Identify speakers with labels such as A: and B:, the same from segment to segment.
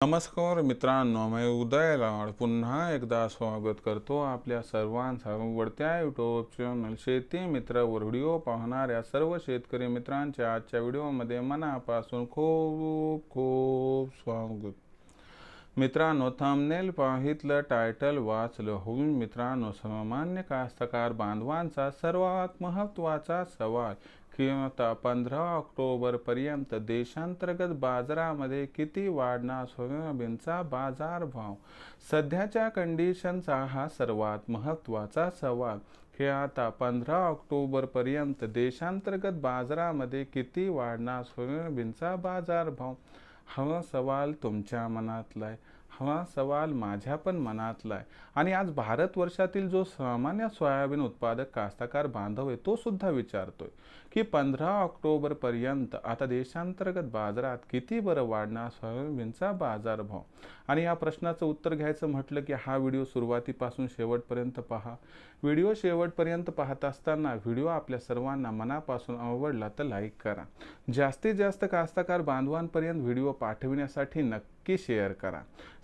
A: नमस्कार मित्रांनो, मी उदय लाड पुन्हा एकदा स्वागत करतो आपल्या सर्वांचा आवडत्या यूट्यूब चॅनल शेती मित्रावर व्हिडिओ पाहणाऱ्या सर्व शेतकरी मित्रांच्या आजच्या व्हिडिओमध्ये मनापासून खूप खूप स्वागत. मित्रांनो, थंबनेल पाहितलं, टायटल वाचलं होऊन मित्रांनो, सामान्य कास्तकार बांधवांचा सर्वात महत्त्वाचा सवाल की आता 15 ऑक्टोबर पर्यंत देशांतर्गत बाजारामध्ये किती वाढणार सोयाबीनचा बाजारभाव. सध्याच्या कंडिशनचा हा सर्वात महत्त्वाचा सवाल की आता 15 ऑक्टोबर पर्यंत देशांतर्गत बाजारामध्ये किती वाढणार सोयाबीनचा बाजारभाव. हा सवाल तुमच्या मनातला आहे, हा सवाल माझ्या पण मनातला आहे. आणि आज भारतवर्षातील जो सामान्य सोयाबीन उत्पादक कास्तकार बांधव आहे तो सुद्धा विचारतोय की 15 ऑक्टोबर पर्यंत आता देशांतर्गत बाजारात किती बरं वाढणार सोयाबीनचा बाजारभाव. आणि या प्रश्नाचं उत्तर घ्यायचं म्हटलं की हा व्हिडिओ सुरुवातीपासून शेवटपर्यंत पहा. व्हिडिओ शेवटपर्यंत पाहत असताना व्हिडिओ आपल्या सर्वांना मनापासून आवडला तर लाईक करा. जास्तीत जास्त कास्तकार बांधवांपर्यंत व्हिडिओ पाठविण्यासाठी नक्की शेअर करा.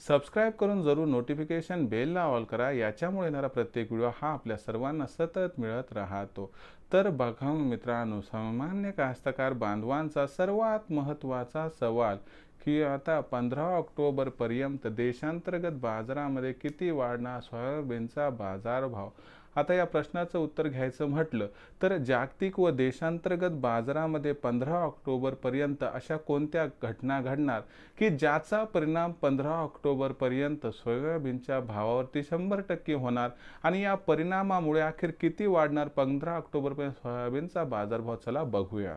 A: सबस्क्राईब करून जरूर नोटिफिकेशन बेलला ऑल करा. याच्यामुळे येणारा प्रत्येक व्हिडिओ हा आपल्या सर्वांना सतत मिळत राहतो. तर बघा मित्रांनो, सामान्य कास्तकार बांधवांचा सर्वात महत्त्वाचा सवाल की आता 15 ऑक्टोबर पर्यंत देशांतर्गत बाजारामध्ये किती वाढणार सोयाबीनचा बाजारभाव. आता या प्रश्नाचं उत्तर घ्यायचं म्हटलं तर जागतिक व देशांतर्गत बाजारामध्ये 15 ऑक्टोबर पर्यंत अशा कोणत्या घटना घडणार की ज्याचा परिणाम 15 ऑक्टोबर पर्यंत सोयाबीनच्या भावावरती 100% होणार. आणि या परिणामामुळे अखेर किती वाढणार 15 ऑक्टोबर पर्यंत सोयाबीनचा बाजारभाव. चला बघूया.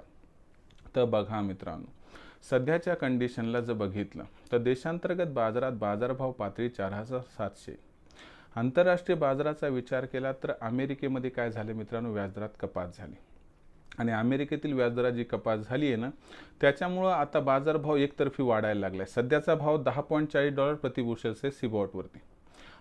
A: तर बघा मित्रांनो, सध्याच्या कंडिशनला जर बघितलं तर देशांतर्गत बाजारात बाजारभाव पातळी 4700. आंतरराष्ट्रीय बाजाराचा विचार केला तर अमेरिकेमध्ये काय झाले मित्रांनो, व्याजदरात कपात झाली. आणि अमेरिकेतील व्याजदरात जी कपात झाली आहे ना, त्याच्यामुळं आता बाजारभाव एकतर्फी वाढायला लागला आहे. सध्याचा भाव $10.40 प्रति बुशेल सिबॉटवरती.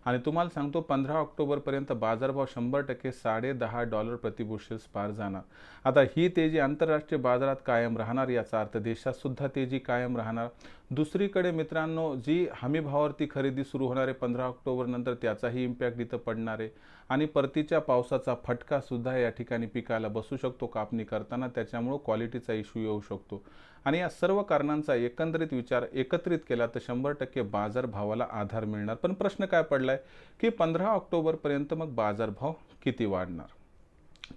A: आणि तुम्हाला सांगतो 15 ऑक्टोबरपर्यंत बाजारभाव 100% $10.5 प्रति बुशेल्स पार जाणार. आता ही तेजी आंतरराष्ट्रीय बाजारात कायम राहणार, याचा अर्थ देशात सुद्धा तेजी कायम राहणार. दुसरीकडे मित्रांनो, जी हमी भावावरती खरेदी सुरू होणार आहे 15 ऑक्टोबर नंतर, त्याचाही इम्पॅक्ट इथं पडणार आहे. आणि परतीच्या पावसाचा फटका सुद्धा या ठिकाणी पिकाला बसू शकतो कापणी करताना, त्याच्यामुळे क्वालिटीचा इश्यू येऊ शकतो. आणि या सर्व कारणांचा एकंदरीत विचार एकत्रित केला तर 100% बाजारभावाला आधार मिळणार. पण प्रश्न काय पडलाय की 15 ऑक्टोबरपर्यंत मग बाजारभाव किती वाढणार.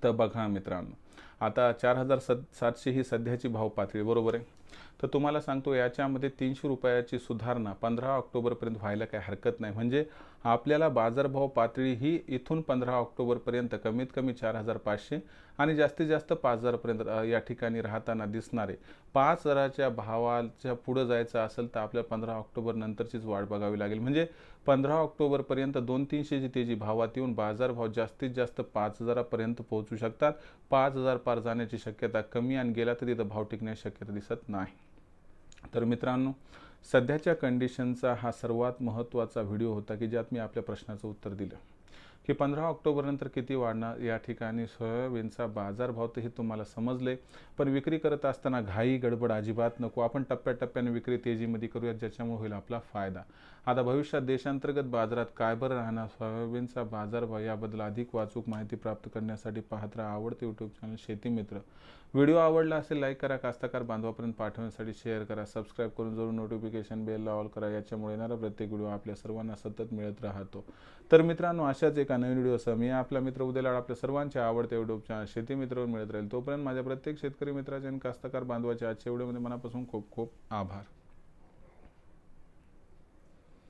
A: तर बघा मित्रांनो, आता 4700 ही सध्याची भाव पातळी बरोबर आहे. तर तुम्हाला सांगतो याच्यामध्ये 300 रुपयाची सुधारणा 15 ऑक्टोबरपर्यंत व्हायला काही हरकत नाही. म्हणजे आपल्याला बाजारभाव पातळी ही इथून 15 ऑक्टोबरपर्यंत कमीत कमी 4500 आणि जास्तीत जास्त 5000पर्यंत या ठिकाणी राहताना दिसणारे. 5000च्या भावाच्या पुढे जायचं असेल तर आपल्या 15 ऑक्टोबर नंतरचीच वाट बघावी लागेल. म्हणजे 15 ऑक्टोबरपर्यंत 200-300ची तेजी भावात येऊन बाजारभाव जास्तीत जास्त 5000पर्यंत पोहोचू शकतात. 5000 पार जाण्याची शक्यता कमी आणि गेला तर तिथं भाव टिकण्याची शक्यता दिसत नाही. तर मित्रांनो, सध्याच्या कंडिशनचा हा सर्वात महत्त्वाचा व्हिडिओ होता की ज्यात मी आपल्या प्रश्नाचं उत्तर दिलं की 15 ऑक्टोबर नंतर किती वाढणार या ठिकाणी सोयाबीनचा बाजारभाव. तर हे तुम्हाला समजले. पण विक्री करत असताना घाई गडबड अजिबात नको. आपण टप्प्याटप्प्याने विक्री तेजीमध्ये करूयात, ज्याच्यामुळे होईल आपला फायदा. आता भविष्यात देशांतर्गत बाजारात काय बरं राहणार सोयाबीनचा बाजारभाव याबद्दल अधिक वाचूक माहिती प्राप्त करण्यासाठी पाहत राहा आवडते यूट्यूब चॅनल शेती मित्र. व्हिडिओ आवडला असेल लाईक करा, कास्तकार बांधवापर्यंत पाठवण्यासाठी शेअर करा, सबस्क्राईब करून जरूर नोटिफिकेशन बेलला ऑल करा. याच्यामुळे येणारा प्रत्येक व्हिडिओ आपल्या सर्वांना सतत मिळत राहतो. तर मित्रांनो, अशाच एका नवीन व्हिडिओसह मी आपला मित्र उदय लाड आपल्या सर्वांच्या आवडते यूट्यूब चॅनल शेती मित्रवर मिळत राहील. तोपर्यंत माझ्या प्रत्येक शेतकरी मित्राचे आणि कास्तकार बांधवाच्या आजच्या व्हिडिओमध्ये मनापासून खूप खूप आभार.